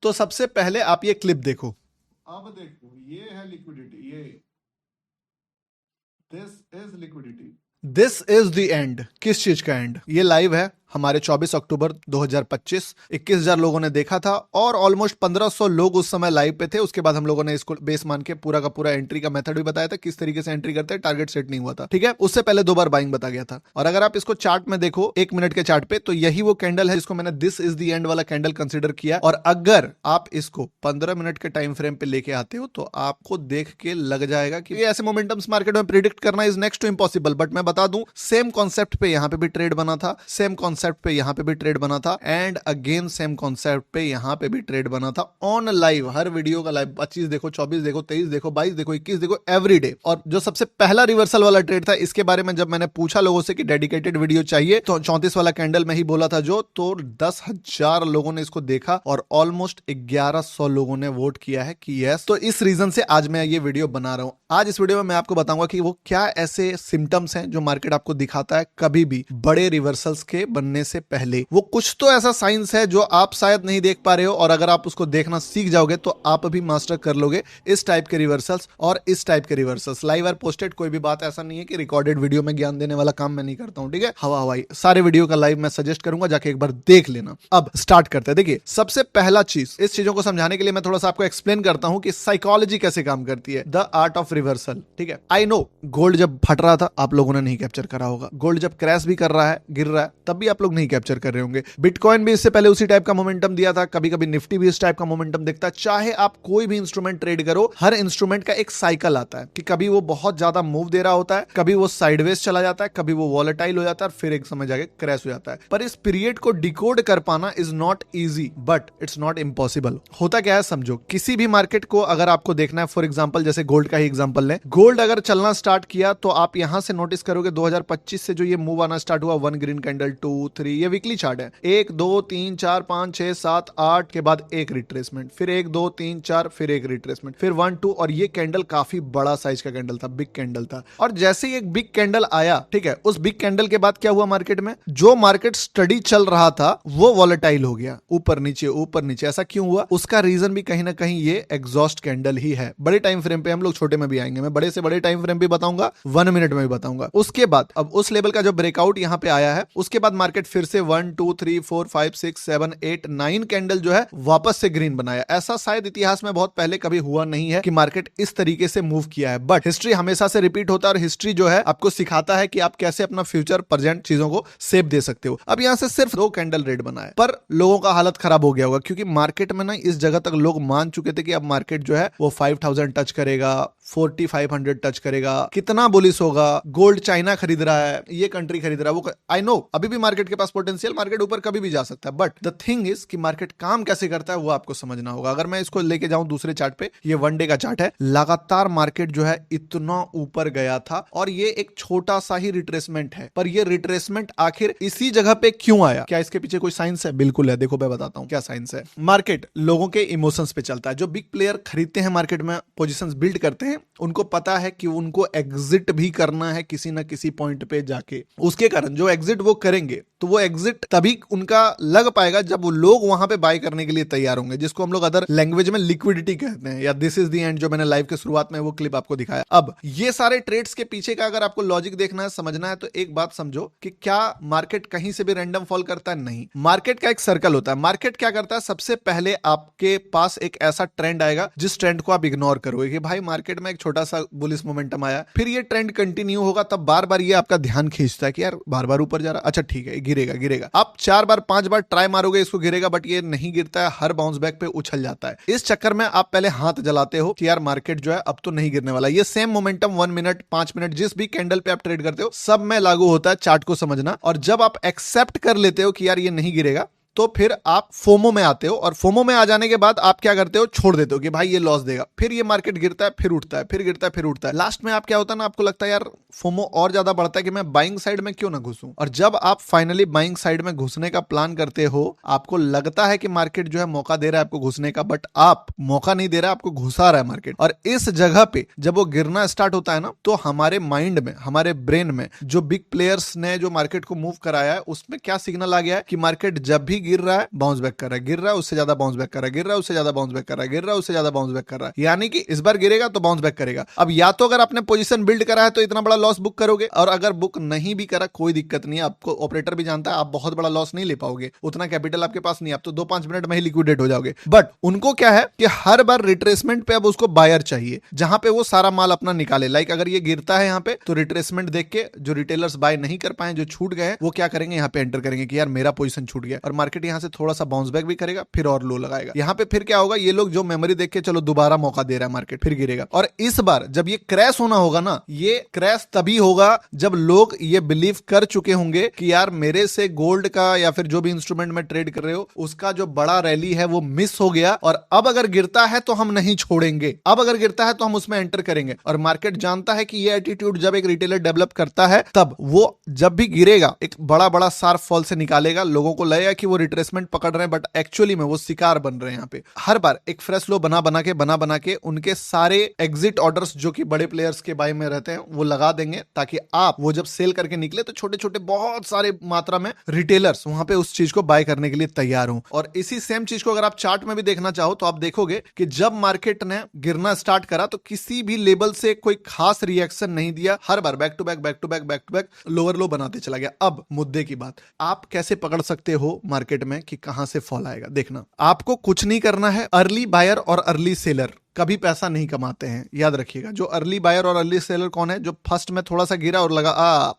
तो सबसे पहले आप ये क्लिप देखो। अब देखो ये है लिक्विडिटी, ये this is liquidity, this is the end. किस चीज का एंड? ये लाइव है हमारे 24 अक्टूबर 2025। 21,000 लोगों ने देखा था और ऑलमोस्ट 1500 लोग उस समय लाइव पे थे। उसके बाद हम लोगों ने इसको बेस मान के पूरा का पूरा एंट्री का मेथड भी बताया था, किस तरीके से एंट्री करते हैं, टारगेट सेट नहीं हुआ था, ठीक है। उससे पहले 2 बार बाइंग बता गया था। और अगर आप इसको चार्ट में देखो 1 मिनट के चार्ट पे, तो यही वो कैंडल है जिसको मैंने दिस इज द एंड वाला कैंडल कंसिडर किया। और अगर आप इसको 15 मिनट के टाइम फ्रेम पे लेके आते हो तो आपको देख के लग जाएगा कि ये ऐसे मोमेंटम्स मार्केट में प्रिडिक्ट करना is next to impossible. But मैं बता दूं, सेम कॉन्सेप्ट पे यहां पे भी ट्रेड बना था, सेम कॉन्सेप्ट पे यहां पे भी ट्रेड बना था, एंड अगेन सेम कॉन्सेप्ट पे यहां पे भी ट्रेड बना था ऑन लाइव। हर वीडियो का लाइव 25 देखो, 24 देखो, 23 देखो, 22 देखो, 21 देखो, एवरीडे। और जो सबसे पहला रिवर्सल वाला ट्रेड था, इसके बारे में जब मैंने पूछा लोगों से कि डेडिकेटेड वीडियो चाहिए, तो 34 वाला कैंडल में ही बोला था जो, तो 10,000 लोगों ने इसको देखा और ऑलमोस्ट 1100 लोगों ने वोट किया है कि यस। तो इस रीजन से आज मैं ये वीडियो बना रहा हूं। आज इस वीडियो में मैं आपको बताऊंगा कि वो क्या ऐसे सिम्टम्स हैं जो मार्केट आपको दिखाता है कभी भी बड़े रिवर्सल्स के बनने से पहले। वो कुछ तो ऐसा साइंस है जो आप शायद नहीं देख पा रहे हो, और अगर आप उसको देखना सीख जाओगे तो आप भी मास्टर कर लोगे इस टाइप के रिवर्सल्स और इस टाइप के रिवर्सल्स। लाइव और पोस्टेड कोई भी बात ऐसा नहीं है कि रिकॉर्डेड वीडियो में ज्ञान देने वाला काम मैं नहीं करता हूं, ठीक है। हवा हवाई सारे वीडियो का लाइव मैं सजेस्ट करूंगा, जाके एक बार देख लेना। अब स्टार्ट करते हैं। देखिए, सबसे पहला चीज, इस चीजों को समझाने के लिए मैं थोड़ा सा आपको एक्सप्लेन करता हूं कि साइकोलॉजी कैसे काम करती है, द आर्ट ऑफ रिवर्सल, ठीक है। आई नो गोल्ड जब फट रहा था आप लोगों ने नहीं कैप्चर करा होगा, गोल्ड जब क्रैश भी कर रहा है, गिर रहा है, तब भी आप लोग नहीं कैप्चर कर रहे होंगे। बिटकॉइन भी इससे पहले उसी टाइप का मोमेंटम दिया था, कभी कभी निफ्टी भी इस टाइप का मोमेंटम दिखता है। चाहे आप कोई भी इंस्ट्रूमेंट ट्रेड करो, हर इंस्ट्रूमेंट का एक साइकिल आता है कि कभी वो बहुत ज्यादा मूव दे रहा होता है, कभी वो साइडवेज चला जाता है, कभी वो वॉलेटाइल हो जाता है, फिर एक समय जाके क्रैश हो जाता है। पर इस पीरियड को डिकोड कर पाना is not easy, but it's not impossible. होता क्या है समझो, किसी भी मार्केट को अगर आपको देखना है, फॉर एग्जांपल जैसे गोल्ड का ही एग्जांपल लें, गोल्ड अगर चलना स्टार्ट किया तो आप यहां से नोटिस करोगे 2025 से जो ये मूव आना स्टार्ट हुआ, 1 ग्रीन कैंडल, 2 3, ये वीकली चार्ट है, 1 2 3 4 5 6 7 8 के बाद एक रिट्रेसमेंट, फिर 1 2 3 4, फिर एक रिट्रेसमेंट, फिर 1 2, और ये कैंडल काफी बड़ा साइज का कैंडल था, बिग कैंडल था। और जैसे ही एक बिग कैंडल आया, ठीक है, उस बिग कैंडल के बाद क्या हुआ मार्केट में, जो मार्केट स्टडी चल रहा था वो वॉलेटाइल हो गया, ऊपर नीचे ऊपर नीचे। ऐसा क्यों हुआ? उसका रीजन भी कहीं ना कहीं ये एग्जॉस्ट कैंडल ही है। बड़े टाइम फ्रेम पे, हम लोग छोटे में भी आएंगे, मैं बड़े से बड़े टाइम फ्रेम भी बताऊंगा, 1 मिनट में भी बताऊंगा। उसके बाद अब उस लेवल का जो ब्रेकआउट यहां पे आया है, उसके बाद मार्केट फिर से 1 2 3 4 5 6 7 8 9 कैंडल जो है वापस से ग्रीन बनाया। ऐसा शायद इतिहास में बहुत पहले कभी हुआ नहीं है कि मार्केट इस तरीके से मूव किया है, बट हिस्ट्री हमेशा से रिपीट होता है और हिस्ट्री जो है आपको सिखाता है कि आप कैसे अपना फ्यूचर प्रेजेंट चीजों को सेव दे सकते हो। अब यहां से सिर्फ 2 कैंडल रेड बना है, पर लोगों का हालत खराब हो गया होगा, क्योंकि मार्केट में ना इस जगह तक लोग मान चुके थे कि अब मार्केट जो है वो 5000 टच करेगा, 4500 टच करेगा, कितना बुलिश होगा, गोल्ड चाइना खरीद रहा है, ये कंट्री खरीद रहा है, वो आई नो अभी भी मार्केट के पास पोटेंशियल, मार्केट ऊपर कभी भी जा सकता है, बट द थिंग इज कि मार्केट काम कैसे करता है वो आपको समझना होगा। अगर मैं इसको लेके जाऊं दूसरे चार्ट पे, ये 1 डे का चार्ट है, लगातार मार्केट जो है इतना ऊपर गया था और ये एक छोटा सा ही रिट्रेसमेंट है, पर ये रिट्रेसमेंट आखिर इसी जगह पे क्यों आया? क्या इसके पीछे कोई साइंस है? बिल्कुल है, देखो मैं बताता हूं क्या साइंस है। मार्केट लोगों के इमोशंस पे चलता है। जो बिग प्लेयर खरीदते हैं मार्केट में, पोजीशंस बिल्ड करते हैं, उनको पता है कि उनको एग्जिट भी करना है किसी ना किसी पॉइंट पे जाके। उसके कारण जो एग्जिट वो करेंगे, तो वो एग्जिट तभी उनका लग पाएगा जब वो लोग वहां पे बाय करने के लिए तैयार होंगे, जिसको हम लोग अदर लैंग्वेज में लिक्विडिटी कहते हैं, या दिस इज द एंड, जो मैंने लाइव के शुरुआत में वो क्लिप आपको दिखाया। अब ये सारे ट्रेड्स के पीछे का अगर आपको लॉजिक देखना है, समझना है, तो एक बात समझो कि क्या मार्केट कहीं से भी रैंडम फॉल करता है? नहीं, मार्केट का एक सर्कल होता है। मार्केट क्या करता है, सबसे पहले आपके पास एक ऐसा ट्रेंड आएगा जिस ट्रेंड को आप इग्नोर करोगे कि भाई मार्केट में एक छोटा सा बुलिश मोमेंटम आया, फिर ये ट्रेंड कंटिन्यू होगा, तब बार बार ये आपका ध्यान खींचता है कि यार बार बार ऊपर जा रहा, अच्छा ठीक है गिरेगा गिरेगा। आप 4 बार 5 बार ट्राई मारोगे इसको गिरेगा, बट ये नहीं गिरता है, हर बाउंस बैक पे उछल जाता है। इस चक्कर में आप पहले हाथ जलाते हो कि यार मार्केट जो है अब तो नहीं गिरने वाला। ये सेम मोमेंटम 1 मिनट 5 मिनट जिस भी कैंडल पे आप ट्रेड करते हो सब में लागू होता है, चार्ट को समझना। और जब आप एक्सेप्ट कर लेते हो कि यार ये नहीं गिरेगा, तो फिर आप फोमो में आते हो, और फोमो में आ जाने के बाद आप क्या करते हो, छोड़ देते हो कि भाई ये लॉस देगा, फिर ये मार्केट गिरता है, फिर उठता है, फिर गिरता है, फिर उठता है। लास्ट में आप क्या होता है ना, आपको लगता है यार फोमो और ज्यादा बढ़ता है कि मैं बाइंग साइड में क्यों ना घुसूं। और जब आप फाइनली बाइंग साइड में घुसने का प्लान करते हो, आपको लगता है कि मार्केट जो है मौका दे रहा है आपको घुसने का, बट आप मौका नहीं दे रहा, आपको घुसा रहा है मार्केट। और इस जगह पे जब वो गिरना स्टार्ट होता है ना, तो हमारे माइंड में, हमारे ब्रेन में जो बिग प्लेयर्स ने जो मार्केट को मूव कराया है, उसमें क्या सिग्नल आ गया है कि मार्केट जब भी गिर रहा है, बाउंस बैक कर रहा है, गिर रहा है, उससे ज्यादा बाउंस बैक कर रहा है, गिर रहा है, उससे ज्यादा बाउंस बैक कर रहा है, गिर रहा है, उससे ज्यादा बाउंस बैक कर रहा है। यानी कि इस बार गिरेगा तो बाउंस बैक करेगा। अब या तो अगर आपने पोजीशन बिल्ड करा है तो इतना बड़ा लॉस बुक करोगे, और अगर बुक नहीं भी करा कोई दिक्कत नहीं है, आपको ऑपरेटर भी जानता है आप बहुत बड़ा लॉस नहीं ले पाओगे, उतना कैपिटल आपके पास नहीं, आप तो 2-5 मिनट में ही लिक्विडेट हो जाओगे। बट उनको क्या है कि हर बार रिट्रेसमेंट पे अब उसको बायर चाहिए, जहां पे वो सारा माल अपना निकाले। लाइक अगर ये गिरता है यहाँ पे तो रिट्रेसमेंट देख के जो रिटेलर्स बाय नहीं कर पाए, जो छूट गए, वो क्या करेंगे, यहाँ पे एंटर करेंगे कि यार मेरा पोजीशन छूट गया, और मार्केट यहाँ से थोड़ा सा बाउंस बैक भी करेगा, फिर और लो लगाएगा। यहाँ पे फिर क्या होगा, ये लोग जो मेमोरी देख के चलो दोबारा मौका दे रहा है मार्केट, फिर गिरेगा। और इस बार जब ये क्रैश होना होगा ना, ये क्रैश तभी होगा जब लोग ये बिलीव कर चुके होंगे कि यार मेरे से गोल्ड का या फिर जो भी इंस्ट्रूमेंट में ट्रेड कर रहे हो उसका जो बड़ा रैली है वो मिस हो गया, और अब अगर गिरता है तो हम नहीं छोड़ेंगे, अब अगर गिरता है तो हम उसमें एंटर करेंगे। और मार्केट जानता है कि ये एटीट्यूड जब एक रिटेलर डेवलप करता है, तब वो जब भी गिरेगा एक बड़ा बड़ा शार्प फॉल से निकालेगा। लोगों को लगेगा कि वो रिट्रेसमेंट पकड़ रहे हैं, बट एक्चुअली में वो शिकार बन रहे हैं। यहाँ पे हर बार एक फ्रेश लो बना बना के उनके सारे एग्जिट ऑर्डर्स जो कि बड़े प्लेयर्स के बाय में रहते हैं वो लगा देंगे, ताकि आप वो जब सेल करके निकले तो छोटे छोटे बहुत सारे मात्रा में रिटेलर्स वहां पे उस चीज को बाय करने के लिए तैयार हों। और इसी सेम चीज को अगर आप चार्ट में भी देखना चाहो तो आप देखोगे कि जब मार्केट ने गिरना स्टार्ट करा तो किसी भी लेवल से कोई खास रिएक्शन नहीं दिया, हर बार back to back lower low बनाते चला गया। अब मुद्दे की बात, आप कैसे पकड़ सकते हो मार्केट में कि कहां से फॉल आएगा। देखना, आपको कुछ नहीं करना है, अर्ली बायर और अर्ली सेलर कभी पैसा नहीं कमाते हैं, याद रखिएगा। जो अर्ली बायर और अर्ली सेलर कौन है, जो फर्स्ट में थोड़ा सा गिरा और लगा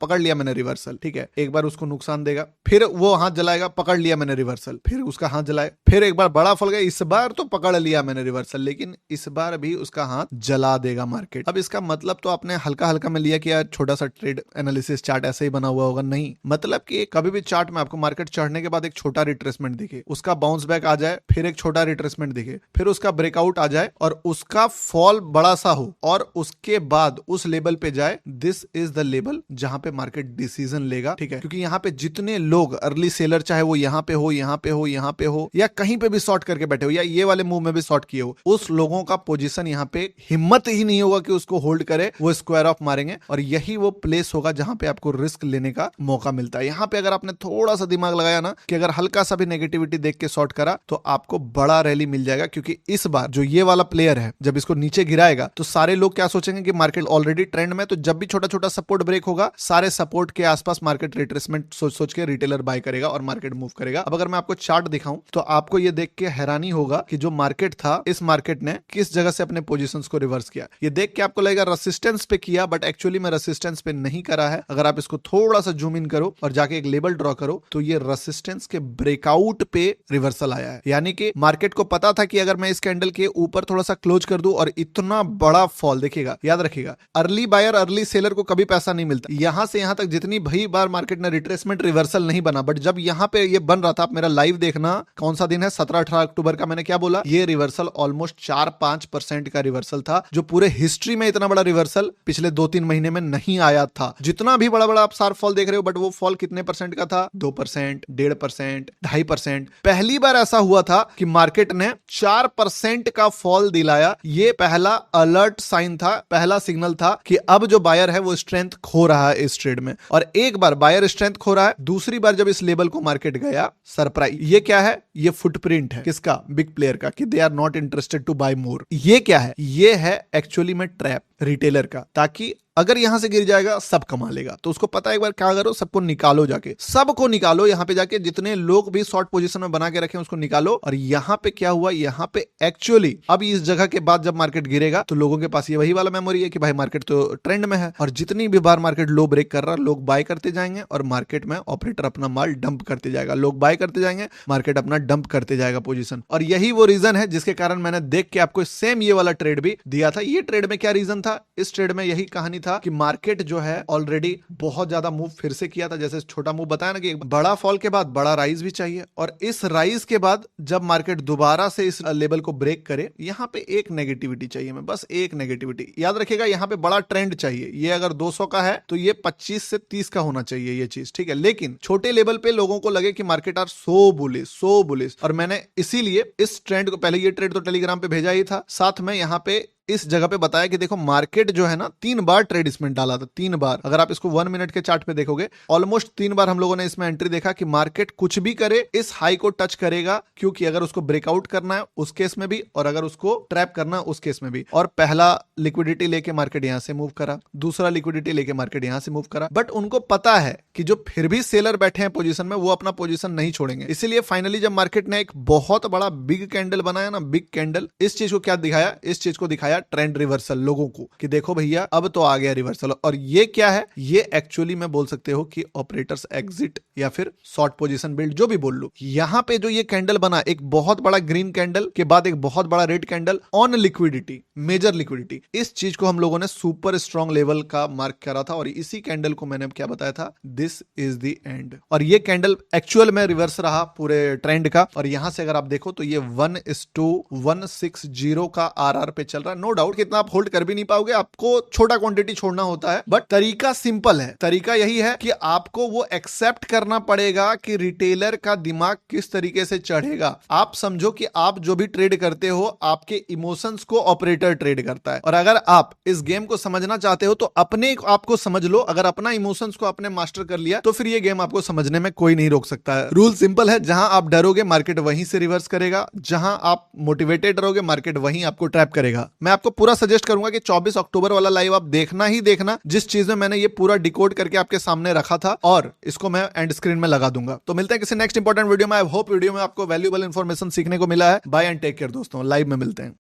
पकड़ लिया मैंने रिवर्सल, ठीक है, एक बार उसको नुकसान देगा, फिर वो हाथ जलाएगा, पकड़ लिया मैंने रिवर्सल, फिर उसका हाथ जलाए, फिर एक बार बड़ा फल गया, इस बार तो पकड़ लिया मैंने रिवर्सल, लेकिन इस बार भी उसका हाथ जला देगा मार्केट। अब इसका मतलब तो आपने हल्का हल्का में लिया कि यार छोटा सा ट्रेड एनालिसिस चार्ट ऐसे ही बना हुआ होगा, नहीं, मतलब कि कभी भी चार्ट में आपको मार्केट चढ़ने के बाद एक छोटा रिट्रेसमेंट दिखे, उसका बाउंस बैक आ जाए, फिर एक छोटा रिट्रेसमेंट दिखे, फिर उसका ब्रेकआउट आ जाए और उसका फॉल बड़ा सा हो, और उसके बाद उस लेवल पे जाए, दिस इज द लेवल जहां पे मार्केट डिसीजन लेगा, ठीक है। क्योंकि यहाँ पे जितने लोग अर्ली सेलर, चाहे वो यहाँ पे हो, यहाँ पे हो, यहाँ पे हो, या कहीं पे भी शॉर्ट करके बैठे हो, या ये वाले मूव में भी शॉर्ट किए हो, उस लोगों का पोजीशन यहाँ पे हिम्मत ही नहीं होगा कि उसको होल्ड करे, वो स्क्वायर ऑफ मारेंगे। और यही वो प्लेस होगा जहां पे आपको रिस्क लेने का मौका मिलता है। यहाँ पे अगर आपने थोड़ा सा दिमाग लगाया ना कि अगर हल्का सा भी नेगेटिविटी देख के शॉर्ट करा तो आपको बड़ा रैली मिल जाएगा। क्योंकि इस बार जो ये वाला प्लेयर है, जब इसको नीचे गिराएगा तो सारे लोग क्या सोचेंगे कि मार्केट ऑलरेडी ट्रेंड में, तो जब भी छोटा छोटा सपोर्ट ब्रेक होगा, सारे सपोर्ट के आसपास मार्केट रिट्रेसमेंट सोच के रिटेलर बाय करेगा और मार्केट मूव करेगा। अब अगर मैं आपको चार्ट दिखाऊं तो आपको ये देख के हैरानी होगा कि जो मार्केट था, इस मार्केट ने किस जगह से अपने पोजीशंस को रिवर्स किया। ये देख के आपको लगेगा रेसिस्टेंस पे किया, बट एक्चुअली में रेसिस्टेंस पे नहीं करा है। अगर आप इसको थोड़ा सा जूम इन करो और जाके एक लेवल ड्रॉ करो तो ये रेसिस्टेंस के ब्रेकआउट पे रिवर्सल आया है। यानी कि मार्केट को पता था कि अगर मैं इस कैंडल के ऊपर थोड़ा सा क्लोज कर दूं और इतना बड़ा फॉल, देखिएगा, याद रखिएगा, अर्ली बायर अर्ली सेलर को कभी पैसा नहीं मिलता। यहां से यहां तक जितनी भी बार मार्केट ने रिट्रेसमेंट रिवर्सल नहीं बना, बट जब यहां पे ये बन रहा था, आप मेरा लाइव देखना, कौन सा दिन है, 17-18 अक्टूबर का, मैंने क्या बोला, ये रिवर्सल ऑलमोस्ट 4-5% का रिवर्सल था, जो पूरे हिस्ट्री में इतना बड़ा रिवर्सल पिछले 2-3 महीने में नहीं आया था। जितना भी बड़ा बड़ा आप शार्प फॉल देख रहे हो, बट वो फॉल कितने परसेंट का था, 2%, 1.5%, 2.5%। पहली बार ऐसा हुआ था कि मार्केट ने 4% का फॉल दिलाया। ये पहला अलर्ट साइन था, पहला सिग्नल था कि अब जो बायर है वो स्ट्रेंथ खो रहा है इस ट्रेड में। और एक बार बायर स्ट्रेंथ खो रहा है, दूसरी बार जब इस लेवल को मार्केट गया, सरप्राइज। ये क्या है, ये फुटप्रिंट है किसका, बिग प्लेयर का, कि they are not interested to buy more. ये क्या है, ये है एक्चुअली में ट्रैप रिटेलर का, ताकि अगर यहां से गिर जाएगा सब कमा लेगा। तो उसको पता है, एक बार क्या करो, सबको निकालो, जाके सबको निकालो, यहां पे जाके जितने लोग भी शॉर्ट पोजीशन में बना के रखे उसको निकालो। और यहां पे क्या हुआ, यहां पे एक्चुअली अब इस जगह के बाद जब मार्केट गिरेगा तो लोगों के पास ये वही वाला मेमोरी है कि भाई मार्केट तो ट्रेंड में है, और जितनी भी बार मार्केट लो ब्रेक कर रहा है, लोग बाय करते जाएंगे और मार्केट में ऑपरेटर अपना माल डंप करते जाएगा। लोग बाय करते जाएंगे, मार्केट अपना डंप करते जाएगा पोजीशन। और यही वो रीजन है जिसके कारण मैंने देख के आपको सेम ये वाला ट्रेड भी दिया था। ये ट्रेड में क्या रीजन था, इस ट्रेड में यही कहानी था कि मार्केट जो है ऑलरेडी बहुत ज्यादा मूव फिर से किया था। जैसे छोटा मूव बताया ना कि बड़ा फॉल के बाद बड़ा राइज भी चाहिए, और इस राइज के बाद जब मार्केट दोबारा से इस लेवल को ब्रेक करे, यहां पे एक नेगेटिविटी चाहिए, मैं बस एक नेगेटिविटी, याद रखिएगा, यहां पे बड़ा ट्रेंड चाहिए। ये अगर 200 का है तो ये 25 से 30 का होना चाहिए ये चीज, ठीक है। लेकिन छोटे लेवल पे लोगों को लगे कि मार्केट आर सो बुलिश, और मैंने इसीलिए इस ट्रेंड को, पहले ये ट्रेड तो टेलीग्राम पे भेजा ही था, साथ में यहां पे इस जगह पे बताया कि देखो मार्केट जो है ना 3 बार ट्रेड इसमें डाला था, 3 बार। अगर आप इसको 1 मिनट के चार्ट पे देखोगे ऑलमोस्ट 3 बार हम लोगों ने इसमें एंट्री देखा कि मार्केट कुछ भी करे इस हाई को टच करेगा, क्योंकि अगर उसको ब्रेकआउट करना है उस केस में भी और अगर उसको ट्रैप करना है उस केस में भी। और पहला लिक्विडिटी लेके मार्केट यहां से मूव करा, दूसरा लिक्विडिटी लेके मार्केट यहां से मूव करा, बट उनको पता है कि जो फिर भी सेलर बैठे हैं पोजीशन में वो अपना पोजीशन नहीं छोड़ेंगे। इसीलिए फाइनली जब मार्केट ने एक बहुत बड़ा बिग कैंडल बनाया ना, बिग कैंडल, इस चीज को क्या दिखाया, इस चीज को दिखाया ट्रेंड रिवर्सल लोगों को कि देखो भैया अब तो आ गया रिवर्सल। और ये क्या है, ये एक्चुअली में बोल सकते हो कि ऑपरेटर्स एग्जिट या फिर शॉर्ट पोजीशन बिल्ड, जो भी बोल लो। यहां पे जो ये कैंडल बना, एक बहुत बड़ा ग्रीन कैंडल के बाद एक बहुत बड़ा red candle on liquidity, major liquidity, इस चीज को हम लोगों ने सुपर स्ट्रॉन्ग लेवल का मार्क करा था और इसी कैंडल को मैंने क्या बताया था, दिस इज द एंड। और ये कैंडल एक्चुअल में रिवर्स रहा पूरे ट्रेंड का। और यहां से अगर आप देखो तो ये 1:160 का आरआर पे चल रहा है। नो डाउट कितना आप होल्ड कर भी नहीं पाओगे, आपको छोटा क्वांटिटी छोड़ना होता है, बट तरीका सिंपल है। तरीका यही है कि आपको वो एक्सेप्ट करना पड़ेगा कि रिटेलर का दिमाग किस तरीके से चढ़ेगा। आप समझो कि आप जो भी ट्रेड करते हो आपके इमोशंस को ऑपरेटर ट्रेड करता है, और अगर आप इस गेम को समझना चाहते हो तो अपने आप को समझ लो। अगर अपना इमोशंस को आपने मास्टर कर लिया तो फिर ये गेम आपको समझने में कोई नहीं रोक सकता है। रूल सिंपल है, जहां आप डरोगे मार्केट वहीं से रिवर्स करेगा, जहां आप मोटिवेटेड रहोगे मार्केट वहीं आपको ट्रैप करेगा। मैं आपको पूरा सजेस्ट करूंगा कि 24 अक्टूबर वाला लाइव आप देखना ही देखना, जिस चीज में मैंने ये पूरा डिकोड करके आपके सामने रखा था, और इसको मैं एंड स्क्रीन में लगा दूंगा। तो मिलते हैं किसी नेक्स्ट इंपॉर्टेंट वीडियो में। आई होप वीडियो में आपको वैल्यूएबल इंफॉर्मेशन सीखने को मिला है। बाय एंड टेक केयर दोस्तों, लाइव में मिलते हैं।